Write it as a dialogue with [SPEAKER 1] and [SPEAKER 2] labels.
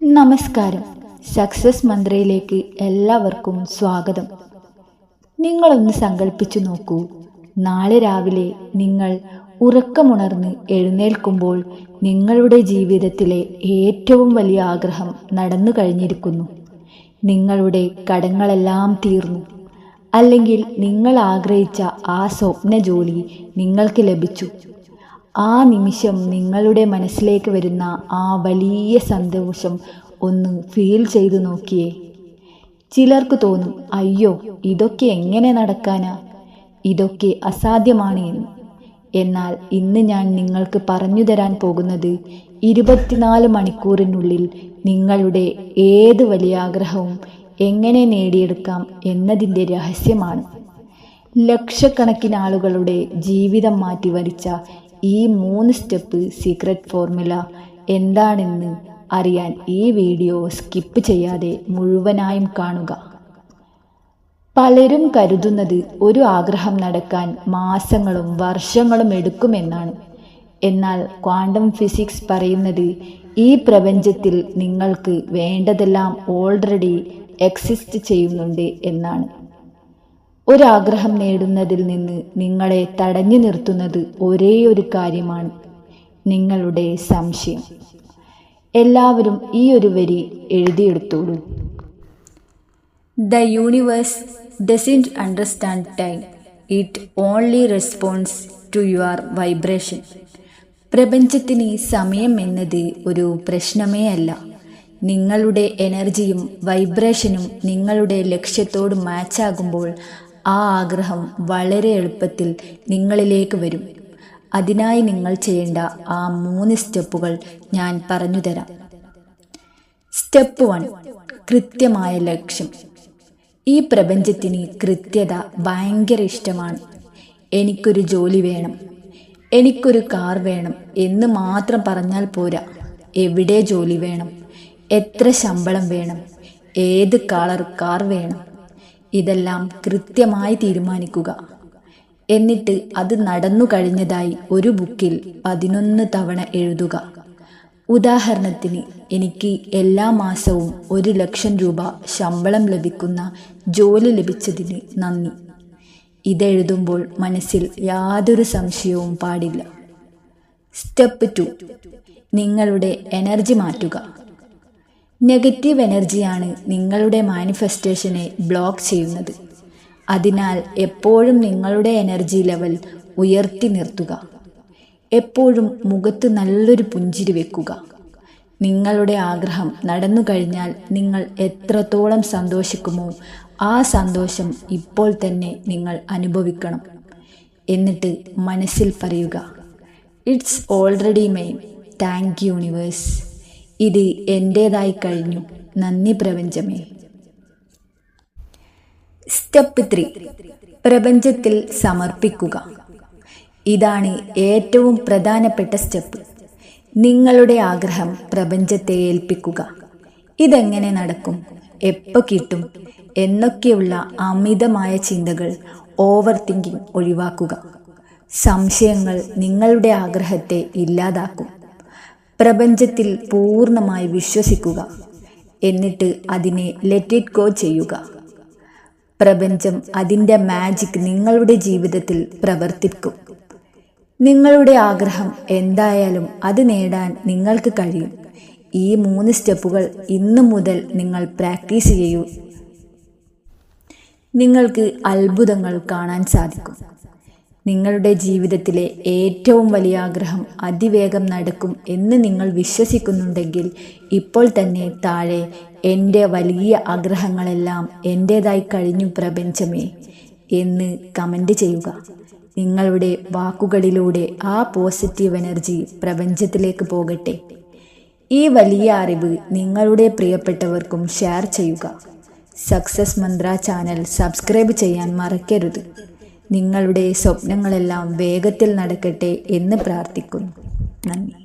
[SPEAKER 1] നമസ്കാരം. സക്സസ് മന്ത്രയിലേക്ക് എല്ലാവർക്കും സ്വാഗതം. നിങ്ങളൊന്ന് സങ്കല്പിച്ചു നോക്കൂ, നാളെ രാവിലെ നിങ്ങൾ ഉറക്കമുണർന്ന് എഴുന്നേൽക്കുമ്പോൾ നിങ്ങളുടെ ജീവിതത്തിലെ ഏറ്റവും വലിയ ആഗ്രഹം നടന്നു കഴിഞ്ഞിരിക്കുന്നു. നിങ്ങളുടെ കടങ്ങളെല്ലാം തീർന്നു, അല്ലെങ്കിൽ നിങ്ങൾ ആഗ്രഹിച്ച ആ സ്വപ്ന ജോലി നിങ്ങൾക്ക് ലഭിച്ചു. ആ നിമിഷം നിങ്ങളുടെ മനസ്സിലേക്ക് വരുന്ന ആ വലിയ സന്തോഷം ഒന്ന് ഫീൽ ചെയ്തു നോക്കിയേ. ചിലർക്ക് തോന്നും, അയ്യോ ഇതൊക്കെ എങ്ങനെ നടക്കാനാ, ഇതൊക്കെ അസാധ്യമാണ് എന്ന്. എന്നാൽ ഇന്ന് ഞാൻ നിങ്ങൾക്ക് പറഞ്ഞു തരാൻ പോകുന്നത് 24 മണിക്കൂറിനുള്ളിൽ നിങ്ങളുടെ ഏത് വലിയ ആഗ്രഹവും എങ്ങനെ നേടിയെടുക്കാം എന്നതിൻ്റെ രഹസ്യമാണ്. ലക്ഷക്കണക്കിന് ആളുകളുടെ ജീവിതം മാറ്റിവരിച്ച ഈ 3 സ്റ്റെപ്പ് സീക്രട്ട് ഫോർമുല എന്താണെന്ന് അറിയാൻ ഈ വീഡിയോ സ്കിപ്പ് ചെയ്യാതെ മുഴുവനായും കാണുക. പലരും കരുതുന്നത് ഒരു ആഗ്രഹം നടക്കാൻ മാസങ്ങളും വർഷങ്ങളും എടുക്കുമെന്നാണ്. എന്നാൽ ക്വാണ്ടം ഫിസിക്സ് പറയുന്നത് ഈ പ്രപഞ്ചത്തിൽ നിങ്ങൾക്ക് വേണ്ടതെല്ലാം ഓൾറെഡി എക്സിസ്റ്റ് ചെയ്യുന്നുണ്ട് എന്നാണ്. ഒരാഗ്രഹം നേടുന്നതിൽ നിന്ന് നിങ്ങളെ തടഞ്ഞു നിർത്തുന്നത് ഒരേ ഒരു കാര്യമാണ്, നിങ്ങളുടെ സംശയം. എല്ലാവരും ഈ ഒരു വരി എഴുതിയെടുത്തോളൂ. The universe doesn't understand time, it only responds to your vibration. പ്രപഞ്ചത്തിന് സമയം എന്നത് ഒരു പ്രശ്നമേ അല്ല. നിങ്ങളുടെ എനർജിയും വൈബ്രേഷനും നിങ്ങളുടെ ലക്ഷ്യത്തോട് മാച്ചാകുമ്പോൾ ആ ആഗ്രഹം വളരെ എളുപ്പത്തിൽ നിങ്ങളിലേക്ക് വരും. അതിനായി നിങ്ങൾ ചെയ്യേണ്ട ആ 3 സ്റ്റെപ്പുകൾ ഞാൻ പറഞ്ഞു തരാം. സ്റ്റെപ്പ് 1, കൃത്യമായ ലക്ഷ്യം. ഈ പ്രപഞ്ചത്തിന് കൃത്യത ഭയങ്കര ഇഷ്ടമാണ്. എനിക്കൊരു ജോലി വേണം, എനിക്കൊരു കാർ വേണം എന്ന് മാത്രം പറഞ്ഞാൽ പോരാ. എവിടെ ജോലി വേണം, എത്ര ശമ്പളം വേണം, ഏത് കളർ കാർ വേണം, ഇതെല്ലാം കൃത്യമായി തീരുമാനിക്കുക. എന്നിട്ട് അത് നടന്നു കഴിഞ്ഞതായി ഒരു ബുക്കിൽ 11 തവണ എഴുതുക. ഉദാഹരണത്തിന്, എനിക്ക് എല്ലാ മാസവും 1 ലക്ഷം രൂപ ശമ്പളം ലഭിക്കുന്ന ജോലി ലഭിച്ചതിന് നന്ദി. ഇതെഴുതുമ്പോൾ മനസ്സിൽ യാതൊരു സംശയവും പാടില്ല. സ്റ്റെപ്പ് 2, നിങ്ങളുടെ എനർജി മാറ്റുക. നെഗറ്റീവ് എനർജിയാണ് നിങ്ങളുടെ മാനിഫെസ്റ്റേഷനെ ബ്ലോക്ക് ചെയ്യുന്നത്. അതിനാൽ എപ്പോഴും നിങ്ങളുടെ എനർജി ലെവൽ ഉയർത്തി നിർത്തുക. എപ്പോഴും മുഖത്ത് നല്ലൊരു പുഞ്ചിരി വെക്കുക. നിങ്ങളുടെ ആഗ്രഹം നടന്നു കഴിഞ്ഞാൽ നിങ്ങൾ എത്രത്തോളം സന്തോഷിക്കുമോ ആ സന്തോഷം ഇപ്പോൾ തന്നെ നിങ്ങൾ അനുഭവിക്കണം. എന്നിട്ട് മനസ്സിൽ പറയുക, it's already mine, thank you universe. ഇത് എൻ്റേതായി കഴിഞ്ഞു, നന്ദി പ്രപഞ്ചമേ. സ്റ്റെപ്പ് 3, പ്രപഞ്ചത്തിൽ സമർപ്പിക്കുക. ഇതാണ് ഏറ്റവും പ്രധാനപ്പെട്ട സ്റ്റെപ്പ്. നിങ്ങളുടെ ആഗ്രഹം പ്രപഞ്ചത്തെ ഏൽപ്പിക്കുക. ഇതെങ്ങനെ നടക്കും, എപ്പോൾ കിട്ടും എന്നൊക്കെയുള്ള അമിതമായ ചിന്തകൾ, ഓവർ തിങ്കിങ് ഒഴിവാക്കുക. സംശയങ്ങൾ നിങ്ങളുടെ ആഗ്രഹത്തെ ഇല്ലാതാക്കും. പ്രപഞ്ചത്തിൽ പൂർണ്ണമായി വിശ്വസിക്കുക. എന്നിട്ട് അതിനെ ലെറ്റ് ഇറ്റ് ഗോ ചെയ്യുക. പ്രപഞ്ചം അതിൻ്റെ മാജിക് നിങ്ങളുടെ ജീവിതത്തിൽ പ്രവർത്തിക്കും. നിങ്ങളുടെ ആഗ്രഹം എന്തായാലും അത് നേടാൻ നിങ്ങൾക്ക് കഴിയും. ഈ 3 സ്റ്റെപ്പുകൾ ഇന്നു മുതൽ നിങ്ങൾ പ്രാക്ടീസ് ചെയ്യൂ. നിങ്ങൾക്ക് അത്ഭുതങ്ങൾ കാണാൻ സാധിക്കും. നിങ്ങളുടെ ജീവിതത്തിലെ ഏറ്റവും വലിയ ആഗ്രഹം അതിവേഗം നടക്കും എന്ന് നിങ്ങൾ വിശ്വസിക്കുന്നുണ്ടെങ്കിൽ ഇപ്പോൾ തന്നെ താഴെ എൻ്റെ വലിയ ആഗ്രഹങ്ങളെല്ലാം എൻ്റേതായി കഴിഞ്ഞു പ്രപഞ്ചമേ എന്ന് കമൻ്റ് ചെയ്യുക. നിങ്ങളുടെ വാക്കുകളിലൂടെ ആ പോസിറ്റീവ് എനർജി പ്രപഞ്ചത്തിലേക്ക് പോകട്ടെ. ഈ വലിയ അറിവ് നിങ്ങളുടെ പ്രിയപ്പെട്ടവർക്കും ഷെയർ ചെയ്യുക. സക്സസ് മന്ത്ര ചാനൽ സബ്സ്ക്രൈബ് ചെയ്യാൻ മറക്കരുത്. നിങ്ങളുടെ സ്വപ്നങ്ങളെല്ലാം വേഗത്തിൽ നടക്കട്ടെ എന്ന് പ്രാർത്ഥിക്കുന്നു. നന്ദി.